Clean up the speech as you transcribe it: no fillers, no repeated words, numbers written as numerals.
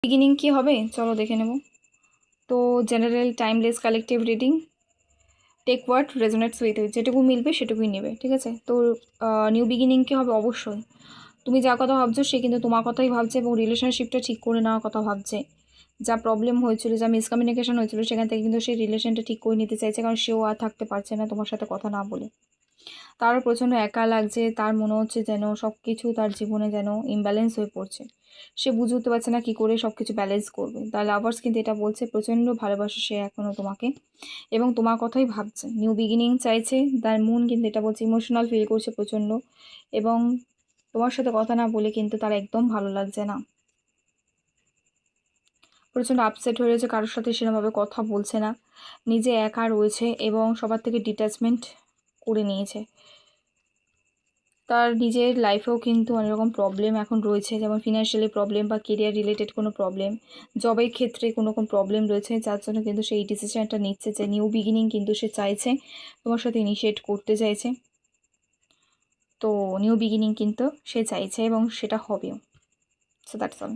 Beginning কি হবে চলো দেখে নেব। তো general timeless collective reading, take word resonates with, যেটুকু মিলবে সেটুকুই নেবে, ঠিক আছে। তো নিউ বিগিনিং কি হবে, অবশ্যই তুমি যা কথা ভাবছো সে কিন্তু তোমার কথাই ভাবছে এবং রিলেশনশিপটা ঠিক করে নেওয়ার কথা ভাবছে। যা প্রবলেম হয়েছিল, যা মিসকমিউনিকেশন হয়েছিল, সেখান থেকে কিন্তু সেই রিলেশনটা ঠিক করে নিতে চাইছে, কারণ সেও আর থাকতে পারছে না তোমার সাথে কথা না বলে। তারও প্রচণ্ড একা লাগছে, তার মনে হচ্ছে যেন সব কিছু তার জীবনে যেন ইমব্যালেন্স হয়ে পড়ছে। সে বুঝে উঠতে পারছে না কী করে সব কিছু ব্যালেন্স করবে। তার লাভার্স কিন্তু এটা বলছে প্রচণ্ড ভালোবাসে সে এখনও তোমাকে এবং তোমার কথাই ভাবছে, নিউ বিগিনিং চাইছে। তার মন কিন্তু এটা বলছে ইমোশনাল ফিল করছে প্রচণ্ড, এবং তোমার সাথে কথা না বলে কিন্তু তার একদম ভালো লাগছে না। প্রচণ্ড আপসেট হয়ে রয়েছে, কারোর সাথে সেরকমভাবে কথা বলছে না, নিজে একা রয়েছে এবং সবার থেকে ডিট্যাচমেন্ট করে নিয়েছে। তার নিজের লাইফেও কিন্তু অনেক রকম প্রবলেম এখন রয়েছে, যেমন ফিনান্সিয়ালি প্রবলেম বা কেরিয়ার রিলেটেড কোনো প্রবলেম, জবের ক্ষেত্রে কোনো রকম প্রবলেম রয়েছে, যার জন্য কিন্তু সেই ডিসিশনটা নিচ্ছে যে নিউ বিগিনিং কিন্তু সে চাইছে, তোমার সাথে ইনিশিয়েট করতে চাইছে। তো নিউ বিগিনিং কিন্তু সে চাইছে এবং সেটা হবেও। So that's all.